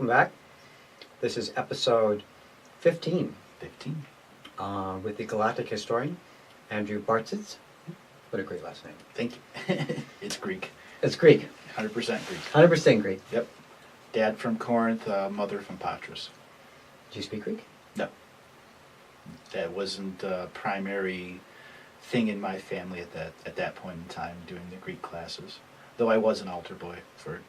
welcome back. This is episode 15 with the Galactic historian, Andrew Bartzitz. What a great last name. Thank you. It's Greek. It's Greek. 100% Greek. 100% Greek. Yep. Dad from Corinth, mother from Patras. Do you speak Greek? No. That wasn't a primary thing in my family at that point in time, doing the Greek classes. Though I was an altar boy for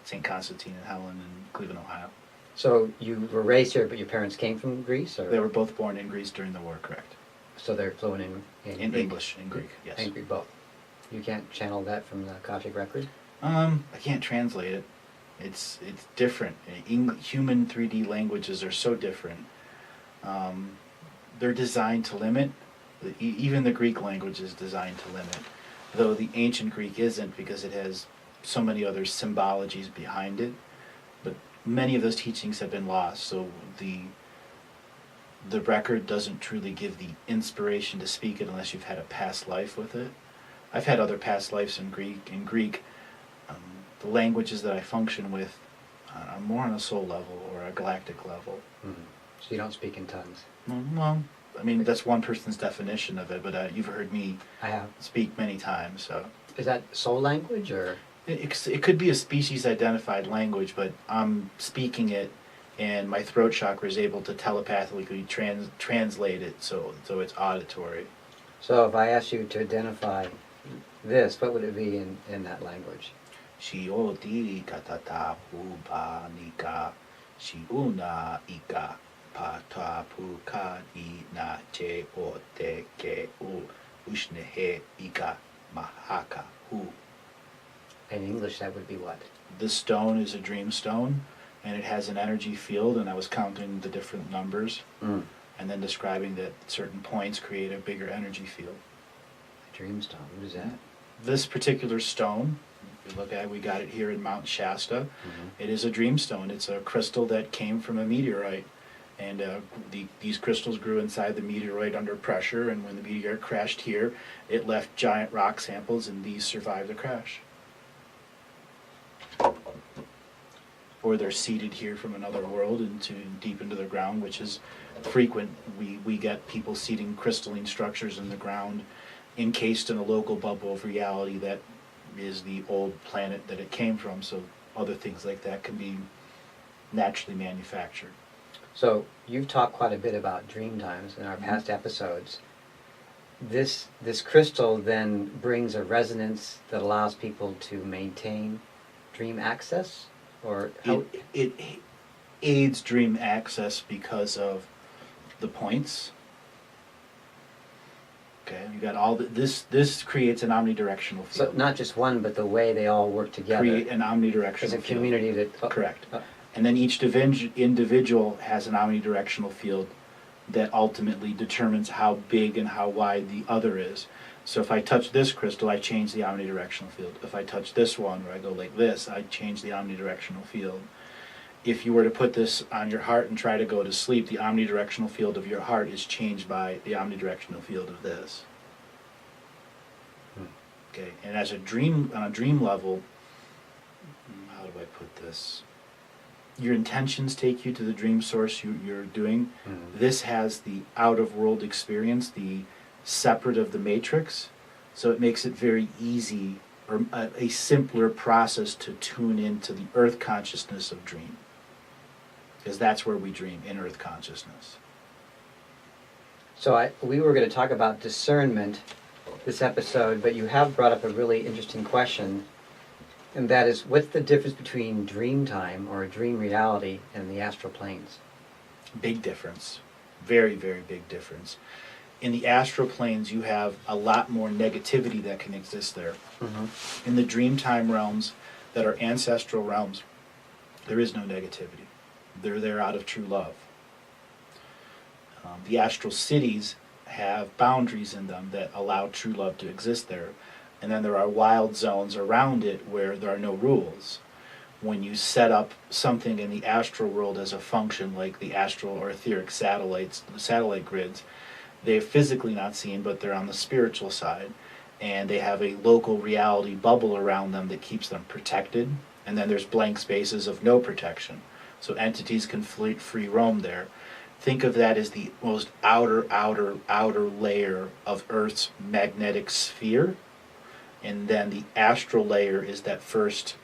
St. Constantine and Helen in Cleveland, Ohio. So you were raised here, but your parents came from Greece? Or? They were both born in Greece during the war, correct? So they're fluent in Greek? English, in Greek, yes. In Greek, both. You can't channel that from the Coptic record? I can't translate it. It's different. Human 3D languages are so different. They're designed to limit. Even the Greek language is designed to limit, though the ancient Greek isn't, because it has so many other symbologies behind it. But many of those teachings have been lost, so the record doesn't truly give the inspiration to speak it unless you've had a past life with it. I've had other past lives in Greek. The languages that I function with are more on a soul level or a galactic level. Mm-hmm. So you don't speak in tongues? Well, I mean, that's one person's definition of it, but you've heard me speak many times. So is that soul language, or? It could be a species-identified language, but I'm speaking it, and my throat chakra is able to telepathically translate it, so it's auditory. So if I asked you to identify this, what would it be in that language? Shioti katata puba nika shiuna ika pata pukadi na che o te ke u ushnehe ika mahaka hu. In English, that would be what? This stone is a dream stone, and it has an energy field, and I was counting the different numbers, and then describing that certain points create a bigger energy field. A dream stone, what is that? This particular stone, if you look at it, we got it here in Mount Shasta. It is a dream stone. It's a crystal that came from a meteorite, and these crystals grew inside the meteorite under pressure, and when the meteor crashed here, it left giant rock samples, and these survived the crash. Or they're seeded here from another world deep into the ground, which is frequent. We get people seeding crystalline structures in the ground, encased in a local bubble of reality that is the old planet that it came from. So other things like that can be naturally manufactured. So you've talked quite a bit about dream times in our past episodes. This crystal then brings a resonance that allows people to maintain dream access? Or how? It aids dream access because of the points. Okay, you got all this creates an omnidirectional field. So not just one, but the way they all work together. Create an omnidirectional as a field. community that. Correct. And then each individual has an omnidirectional field that ultimately determines how big and how wide the other is. So if I touch this crystal, I change the omnidirectional field. If I touch this one, or I go like this, I change the omnidirectional field. If you were to put this on your heart and try to go to sleep, the omnidirectional field of your heart is changed by the omnidirectional field of this. Okay, and as on a dream level, how do I put this? Your intentions take you to the dream source you're doing. This has the out-of-world experience, the separate of the matrix, so it makes it very easy, or a simpler process to tune into the earth consciousness of dream, because that's where we dream, in earth consciousness. So we were going to talk about discernment this episode, but you have brought up a really interesting question, and that is, what's the difference between dream time or a dream reality and the astral planes? Big difference. Very, very big difference. In the astral planes, you have a lot more negativity that can exist there. In the dreamtime realms that are ancestral realms, there is no negativity. They're there out of true love. The astral cities have boundaries in them that allow true love to exist there. And then there are wild zones around it where there are no rules. When you set up something in the astral world as a function, like the astral or etheric satellites, the satellite grids, they're physically not seen, but they're on the spiritual side, and they have a local reality bubble around them that keeps them protected, and then there's blank spaces of no protection. So entities can free roam there. Think of that as the most outer layer of Earth's magnetic sphere. And then the astral layer is that first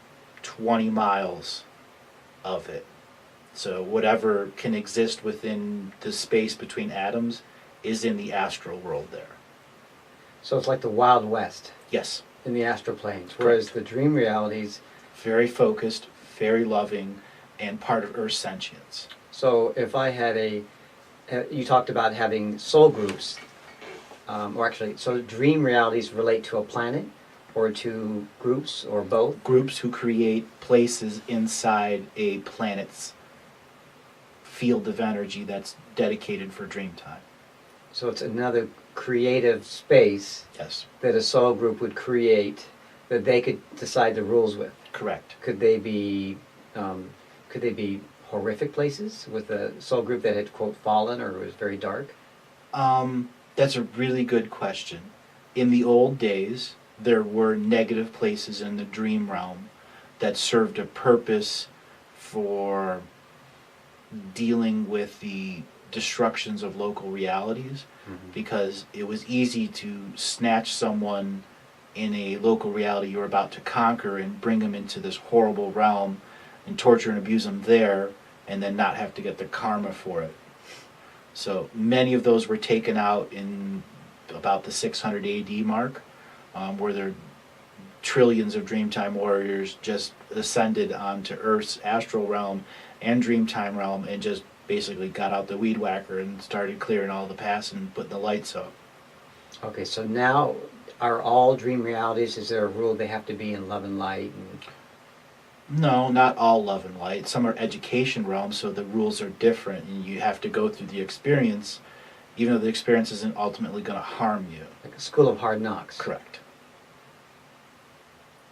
20 miles of it. So whatever can exist within the space between atoms is in the astral world there. So it's like the Wild West Yes. in the astral planes, whereas the dream realities. Very focused, very loving, and part of Earth's sentience. So if I had you talked about having soul groups, so dream realities relate to a planet or to groups or both? Groups who create places inside a planet's field of energy that's dedicated for dream time. So it's another creative space Yes. that a soul group would create that they could decide the rules with. Correct. Could they be horrific places with a soul group that had, quote, fallen or was very dark? That's a really good question. In the old days, there were negative places in the dream realm that served a purpose for dealing with the destructions of local realities, because it was easy to snatch someone in a local reality you were about to conquer and bring them into this horrible realm and torture and abuse them there, and then not have to get the karma for it. So many of those were taken out in about the 600 AD mark, where there trillions of Dreamtime warriors just ascended onto Earth's astral realm and Dreamtime realm and just basically got out the weed whacker and started clearing all the paths and putting the lights up. Okay, so now are all dream realities, is there a rule they have to be in love and light? No, not all love and light. Some are education realms, so the rules are different, and you have to go through the experience, even though the experience isn't ultimately going to harm you. Like a school of hard knocks. Correct.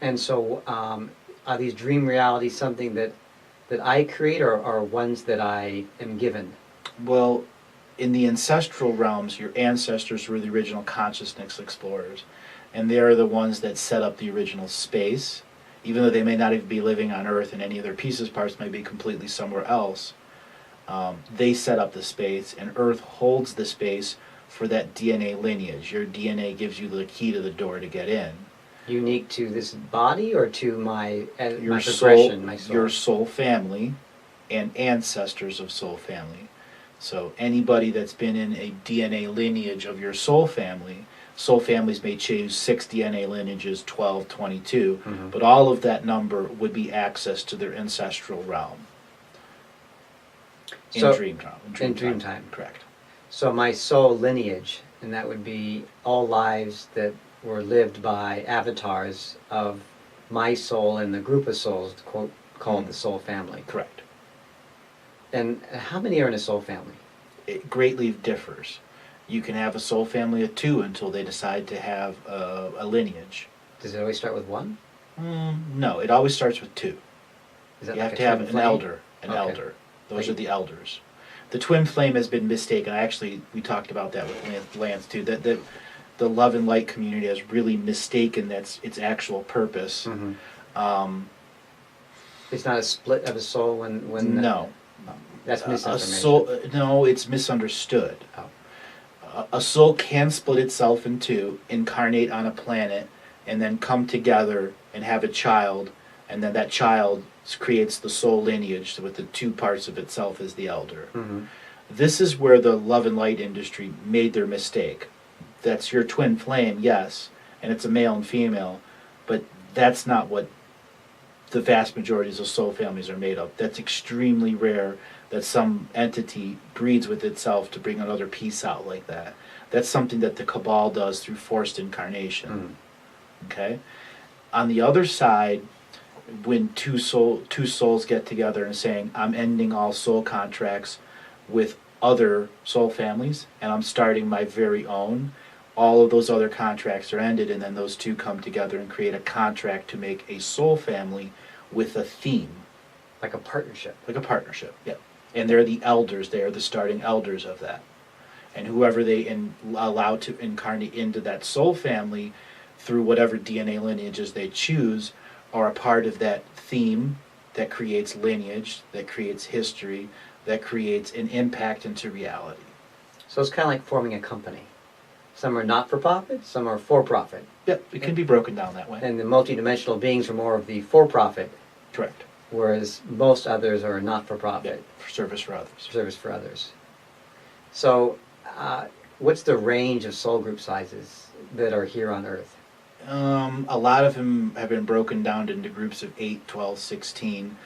And so are these dream realities something that I create or ones that I am given? Well, in the ancestral realms, your ancestors were the original consciousness explorers, and they are the ones that set up the original space. Even though they may not even be living on Earth and any of their pieces, parts may be completely somewhere else, they set up the space, and Earth holds the space for that DNA lineage. Your DNA gives you the key to the door to get in. Unique to this body or to my Your progression, my soul? Your soul family and ancestors of soul family. So anybody that's been in a DNA lineage of your soul families may choose 6 DNA lineages, 12, 22, but all of that number would be access to their ancestral realm. In dream time. Correct. So my soul lineage, and that would be all lives that were lived by avatars of my soul and the group of souls, quote, called the soul family. Correct. And how many are in a soul family? It greatly differs. You can have a soul family of 2 until they decide to have a lineage. Does it always start with 1? No, it always starts with 2. Is that You like have a to have twin an flame? elder. Okay. Those are the elders. The twin flame has been mistaken. We talked about that with Lance too. That the love and light community has really mistaken its actual purpose. It's not a split of a soul when no. That's misinformation. A soul, no, it's misunderstood. Oh. A soul can split itself in 2, incarnate on a planet, and then come together and have a child, and then that child creates the soul lineage with the 2 parts of itself as the elder. This is where the love and light industry made their mistake. That's your twin flame, yes, and it's a male and female, but that's not what the vast majorities of soul families are made of. That's extremely rare that some entity breeds with itself to bring another piece out like that. That's something that the Cabal does through forced incarnation. Okay? On the other side, when two souls get together and saying, I'm ending all soul contracts with other soul families, and I'm starting my very own, all of those other contracts are ended, and then those 2 come together and create a contract to make a soul family with a theme. Like a partnership. Like a partnership, yeah. And they're the elders, they are the starting elders of that. And whoever they allow to incarnate into that soul family through whatever DNA lineages they choose are a part of that theme that creates lineage, that creates history, that creates an impact into reality. So it's kind of like forming a company. Some are not-for-profit, some are for-profit. Yep, it can be broken down that way. And the multidimensional beings are more of the for-profit, Correct. whereas most others are not-for-profit. For service for others. Service for others. So, what's the range of soul group sizes that are here on Earth? A lot of them have been broken down into groups of 8, 12, 16.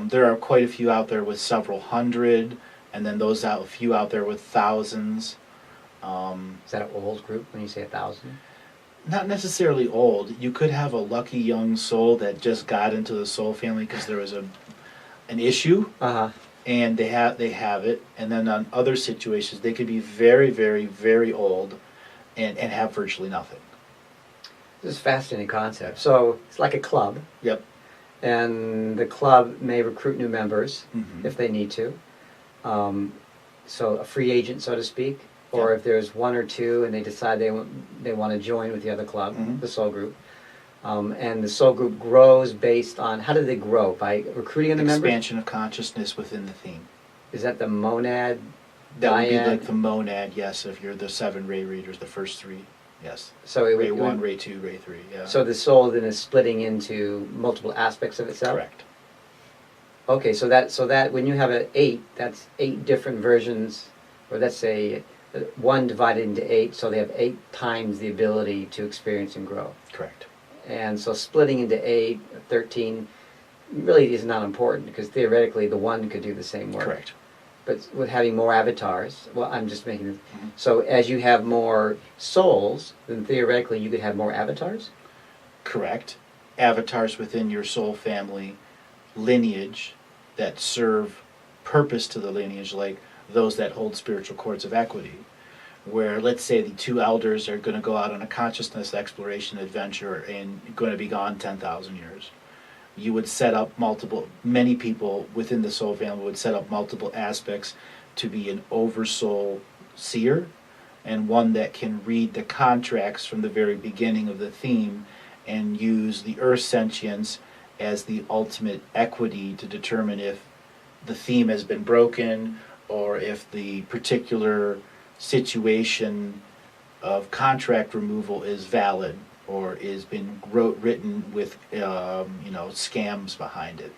There are quite a few out there with several hundred, and then a few out there with thousands. Is that an old group when you say 1,000? Not necessarily old. You could have a lucky young soul that just got into the soul family because there was an issue, and they have it. And then on other situations, they could be very, very, very old, and have virtually nothing. This is a fascinating concept. So it's like a club. Yep. And the club may recruit new members if they need to. So a free agent, so to speak. Or if there's one or two and they decide they want to join with the other club, the soul group. And the soul group grows based on, how do they grow? By recruiting other members? Expansion of consciousness within the theme. Is that the monad, That would be dyad? like the monad, yes, if you're the 7 ray readers, the first 3, yes. So it Ray would, 1, Ray 2, Ray 3, yeah. So the soul then is splitting into multiple aspects of itself? Correct. Okay, so that when you have an 8, that's 8 different versions, or let's say 1 divided into 8, so they have 8 times the ability to experience and grow. Correct. And so splitting into 8, 13 really is not important because theoretically the 1 could do the same work. Correct. But with having more avatars, well, I'm just making it. So as you have more souls, then theoretically you could have more avatars? Correct. Avatars within your soul family lineage that serve purpose to the lineage, like those that hold spiritual cords of equity, where let's say the 2 elders are going to go out on a consciousness exploration adventure and going to be gone 10,000 years. You would set up many people within the soul family would set up multiple aspects to be an oversoul seer, and one that can read the contracts from the very beginning of the theme and use the earth sentience as the ultimate equity to determine if the theme has been broken or if the particular situation of contract removal is valid or is been written with scams behind it.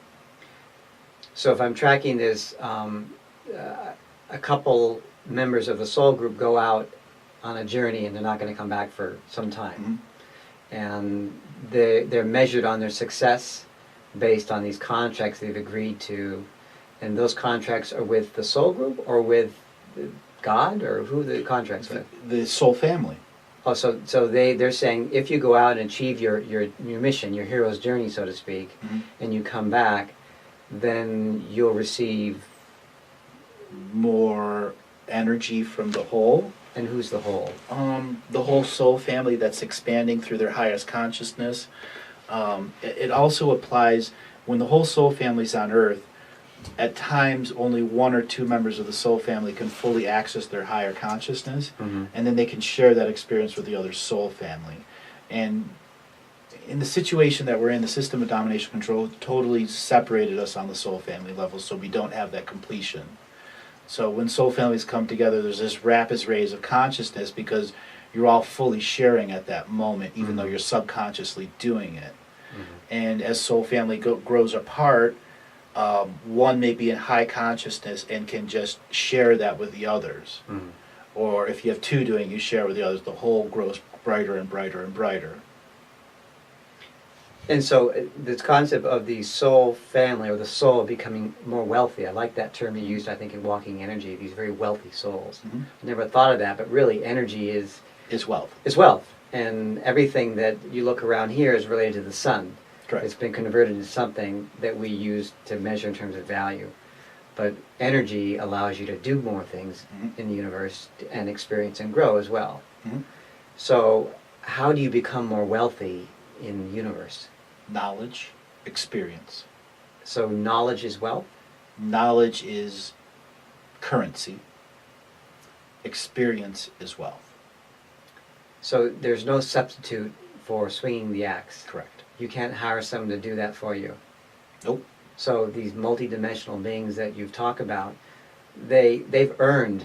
So if I'm tracking this, a couple members of the soul group go out on a journey and they're not going to come back for some time. And they're measured on their success based on these contracts they've agreed to. And those contracts are with the soul group or with God, or who are the contracts with? The soul family. Oh, so they're saying if you go out and achieve your mission, your hero's journey, so to speak, and you come back, then you'll receive more energy from the whole. And who's the whole? The whole soul family that's expanding through their highest consciousness. It also applies when the whole soul family's on Earth. At times, only 1 or 2 members of the soul family can fully access their higher consciousness, and then they can share that experience with the other soul family. And in the situation that we're in, the system of domination control totally separated us on the soul family level, so we don't have that completion. So when soul families come together, there's this rapid raise of consciousness because you're all fully sharing at that moment, even though you're subconsciously doing it. And as soul family grows apart, one may be in high consciousness and can just share that with the others. Or if you have 2 doing, you share with the others. The whole grows brighter and brighter and brighter. And so this concept of the soul family, or the soul becoming more wealthy, I like that term you used, I think, in Walking Energy, these very wealthy souls. I never thought of that, but really energy is wealth. Is wealth. And everything that you look around here is related to the sun. Correct. It's been converted into something that we use to measure in terms of value. But energy allows you to do more things in the universe and experience and grow as well. So how do you become more wealthy in the universe? Knowledge, experience. So knowledge is wealth? Knowledge is currency. Experience is wealth. So there's no substitute for swinging the axe? Correct. You can't hire someone to do that for you? Nope. So these multidimensional beings that you've talked about, they've earned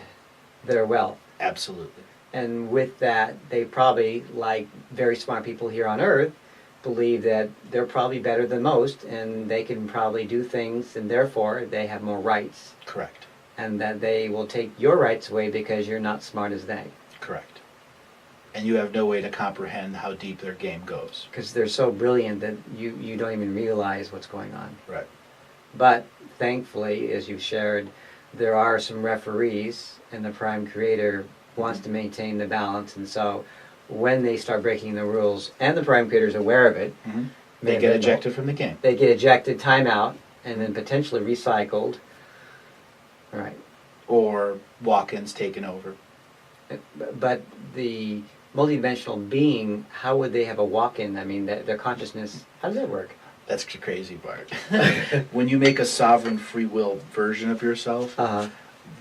their wealth. Absolutely. And with that, they probably, like very smart people here on Earth, believe that they're probably better than most, and they can probably do things, and therefore they have more rights. Correct. And that they will take your rights away because you're not smart as they. Correct. And you have no way to comprehend how deep their game goes. Because they're so brilliant that you don't even realize what's going on. Right. But thankfully, as you've shared, there are some referees, and the Prime Creator wants to maintain the balance, and so when they start breaking the rules, and the Prime Creator is aware of it, Mm-hmm. They get ejected from the game. They get ejected, timeout, and then potentially recycled. Right. Or walk-ins taken over. But the multidimensional being, how would they have a walk-in? I mean, their consciousness, how does that work? That's the crazy part. When you make a sovereign free will version of yourself,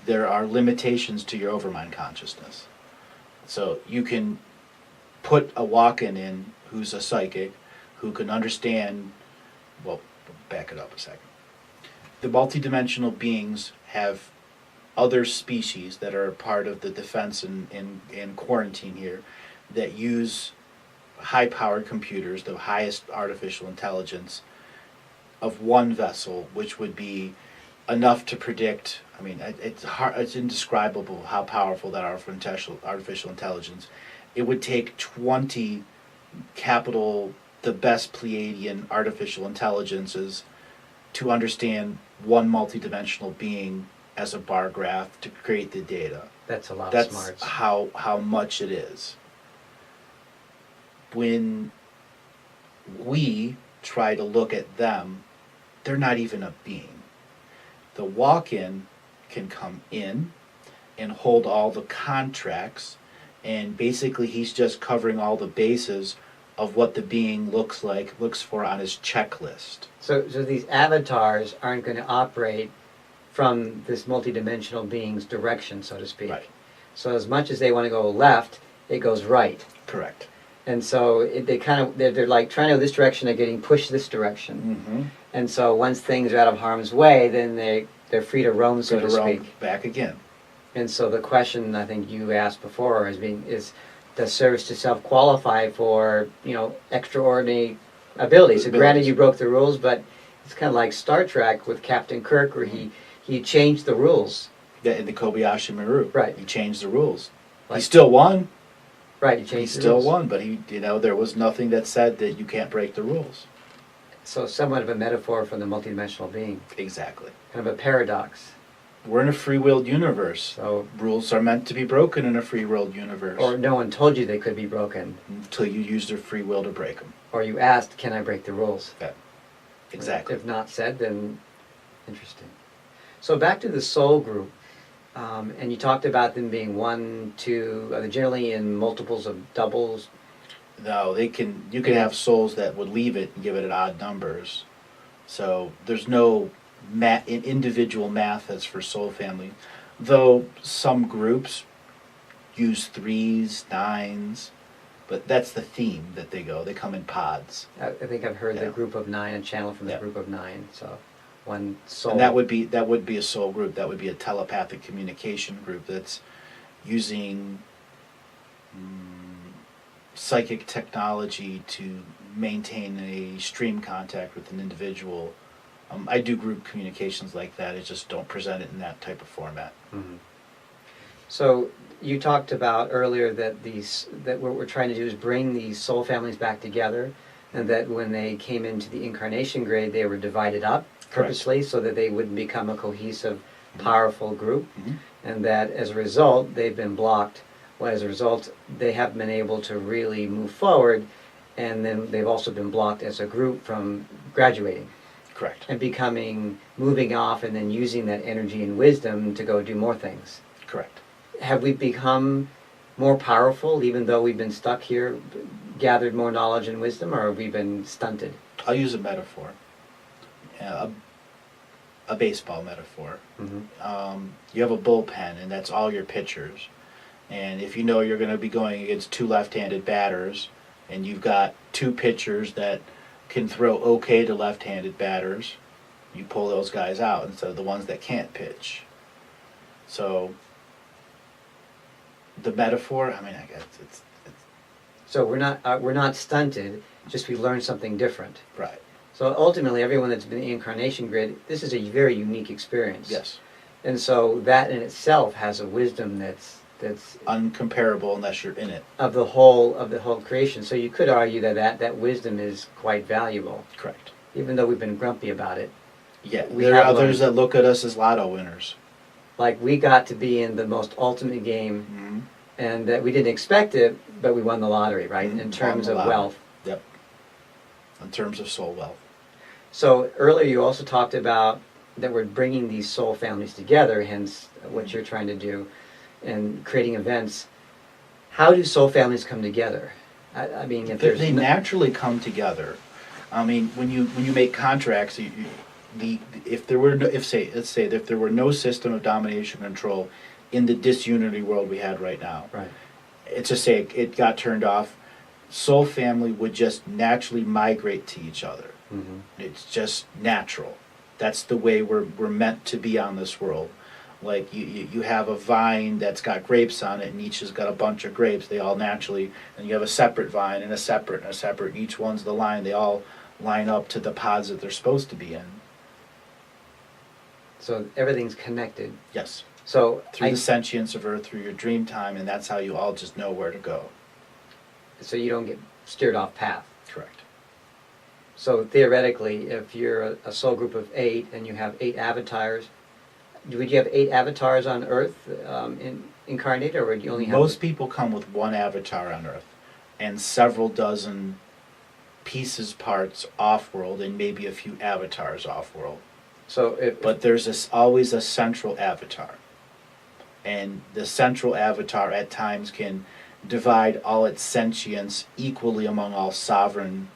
there are limitations to your overmind consciousness. So you can put a walk-in in who's a psychic, who can understand, well, back it up a second. The multidimensional beings have other species that are part of the defense in quarantine here that use high-powered computers, the highest artificial intelligence of one vessel, which would be enough to predict. I mean, it's indescribable how powerful that artificial intelligence. It would take 20 the best Pleiadian artificial intelligences to understand one multidimensional being as a bar graph to create the data. That's a lot That's of smarts. how much it is. When we try to look at them, they're not even a being. The walk-in can come in and hold all the contracts, and basically he's just covering all the bases of what the being looks for on his checklist. So these avatars aren't going to operate from this multidimensional being's direction, so to speak. Right. So as much as they want to go left, it goes right. Correct. And so they're like trying to go this direction, they're getting pushed this direction. Mm-hmm. And so once things are out of harm's way, then they're free to roam, so to speak. Back again. And so the question I think you asked before is does service to self qualify for, extraordinary abilities? So granted you broke the rules, but it's kind of like Star Trek with Captain Kirk, where he changed the rules. Yeah, in the Kobayashi Maru. Right. He changed the rules. He still won. Right, He still won, but there was nothing that said that you can't break the rules. So somewhat of a metaphor for the multidimensional being. Exactly. Kind of a paradox. We're in a free-willed universe. So rules are meant to be broken in a free-willed universe. Or no one told you they could be broken. Until you use their free will to break them. Or you asked, can I break the rules? Yeah. Exactly. If not said, then interesting. So back to the soul group. And you talked about them being 1, 2, are they generally in multiples of doubles? No, you can have souls that would leave it and give it at odd numbers. So there's no individual math that's for soul family. Though some groups use 3s, 9s, but that's the theme that they go. They come in pods. I think I've heard the group of 9, a channel from the group of 9. So one soul. And that would be a soul group. That would be a telepathic communication group that's using psychic technology to maintain a stream contact with an individual. I do group communications like that. I just don't present it in that type of format. Mm-hmm. So you talked about earlier that what we're trying to do is bring these soul families back together, and that when they came into the incarnation grade, they were divided up purposely so that they wouldn't become a cohesive, powerful group, and that as a result, they've been blocked. Well, as a result, they haven't been able to really move forward, and then they've also been blocked as a group from graduating. Correct. And moving off and then using that energy and wisdom to go do more things. Correct. Have we become more powerful even though we've been stuck here, gathered more knowledge and wisdom, or have we been stunted? I'll use a metaphor. A baseball metaphor. Mm-hmm. You have a bullpen, and that's all your pitchers. And if you know you're going to be going against 2 left-handed batters, and you've got 2 pitchers that can throw okay to left-handed batters, You pull those guys out instead of the ones that can't pitch. So the metaphor, I mean, I guess it's So we're not stunted, just we learned something different. right. So ultimately, everyone that's been in the incarnation grid, this is a very unique experience. Yes. And so that in itself has a wisdom that's Uncomparable unless you're in it. of the whole creation. So you could argue that wisdom is quite valuable, Correct. even though we've been grumpy about it. Yeah, We there are have others learned. that look at us as lotto winners. Like we got to be in the most ultimate game, Mm-hmm. and that we didn't expect it, but we won the lottery, right? Mhm. In terms Won the of lottery. wealth. Yep. In terms of soul wealth. So earlier you also talked about that we're bringing these soul families together, hence what you're trying to do, and creating events. How do soul families come together? I mean, if there's They naturally come together. I mean, when you make contracts, if there were no, let's say that if there were no system of domination control in the disunity world we had right now, right. it's just say it got turned off, soul family would just naturally migrate to each other. Mm-hmm. It's just natural. That's the way we're meant to be on this world. Like you have a vine that's got grapes on it, and each has got a bunch of grapes. They all naturally, and you have a separate vine and a separate and a separate. Each one's the line. They all line up to the pods that they're supposed to be in. So everything's connected. Yes. So Through the sentience of Earth, through your dream time, and that's how you all just know where to go. so you don't get steered off path. Correct. So theoretically, if you're a soul group of 8 and you have 8 avatars, would you have 8 avatars on Earth incarnated, or would you only have? Most people come with one avatar on Earth, and several dozen pieces, parts off-world, and maybe a few avatars off-world. So But there's always a central avatar. And the central avatar at times can divide all its sentience equally among all sovereign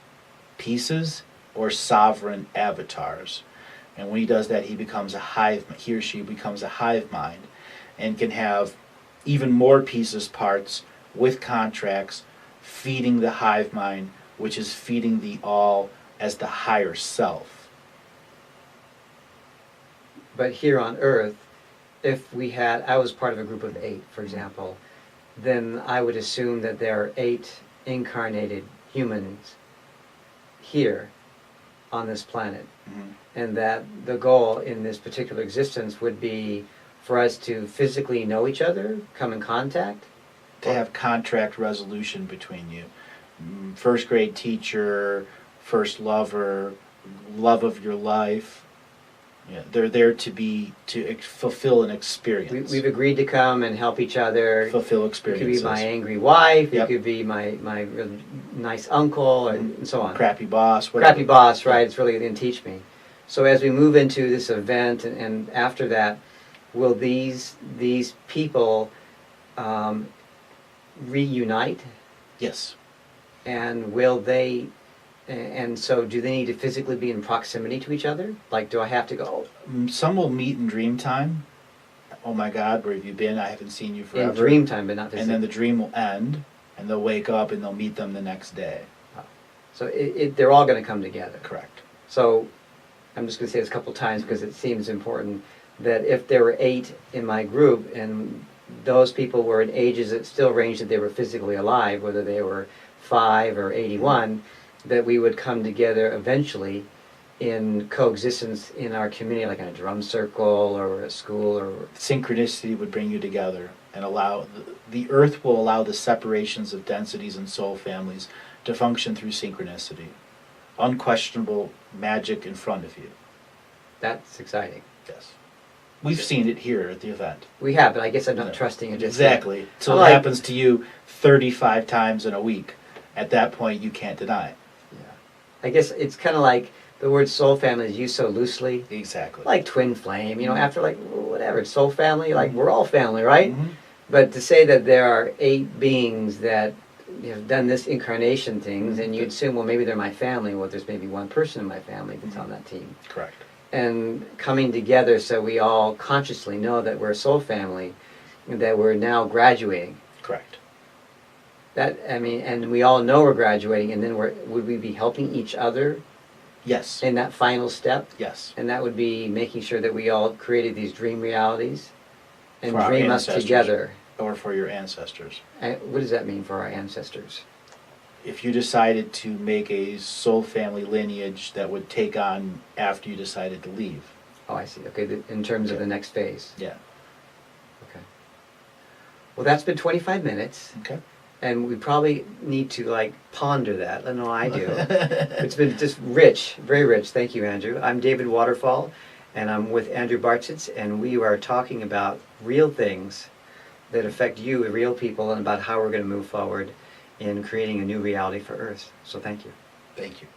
pieces or sovereign avatars. And when he does that, he or she becomes a hive mind and can have even more pieces, parts with contracts feeding the hive mind, which is feeding the all as the higher self. But here on Earth, if I was part of a group of 8, for example, then I would assume that there are 8 incarnated humans here on this planet. Mm-hmm. And that the goal in this particular existence would be for us to physically know each other, come in contact. To have contract resolution between you. First grade teacher, first lover, love of your life. Yeah, they're there to fulfill an experience. We've agreed to come and help each other. Fulfill You experiences. could be my angry wife. Yep. You could be my really nice uncle, and so on. Crappy boss. Whatever. Crappy boss, right? It's really going to teach me. So as we move into this event, and after that, will these people reunite? Yes. And will they? And so, do they need to physically be in proximity to each other? Like, do I have to go Some will meet in dream time. Oh my God, where have you been? I haven't seen you forever. in dream time, but not physically? And then the dream will end, and they'll wake up, and they'll meet them the next day. So they're all going to come together. Correct. So I'm just going to say this a couple times because it seems important that if there were 8 in my group and those people were in ages that still ranged that they were physically alive, whether they were 5 or 81, that we would come together eventually in coexistence in our community, like in a drum circle or a school or... Synchronicity would bring you together and allow... The earth will allow the separations of densities and soul families to function through synchronicity. Unquestionable magic in front of you. That's exciting. Yes. We've seen it here at the event. We have, but I guess I'm not No. trusting it just yet. Exactly. So Like- it happens to you 35 times in a week. At that point, you can't deny it. Yeah. I guess it's kind of like the word soul family is used so loosely. Exactly. Like twin flame, Mhm. after whatever, soul family, we're all family, right? Mhm. But to say that there are 8 beings that have done this incarnation things, and you'd assume, well, maybe they're my family. Well, there's maybe one person in my family that's on that team. Correct. And coming together so we all consciously know that we're a soul family, and that we're now graduating. Correct. And we all know we're graduating, and then would we be helping each other Yes. in that final step, Yes. and that would be making sure that we all created these dream realities and For our dream us ancestors. together. Or for your ancestors. And what does that mean for our ancestors? If you decided to make a soul family lineage that would take on after you decided to leave. Oh, I see. Okay, in terms of Okay. the next phase. Yeah. Okay. Well, that's been 25 minutes, Okay. and we probably need to like ponder that. I know I do. It's been just rich, very rich. Thank you, Andrew. I'm David Waterfall, and I'm with Andrew Bartzitz, and we are talking about real things that affect you, real people, and about how we're going to move forward in creating a new reality for Earth. So thank you. Thank you.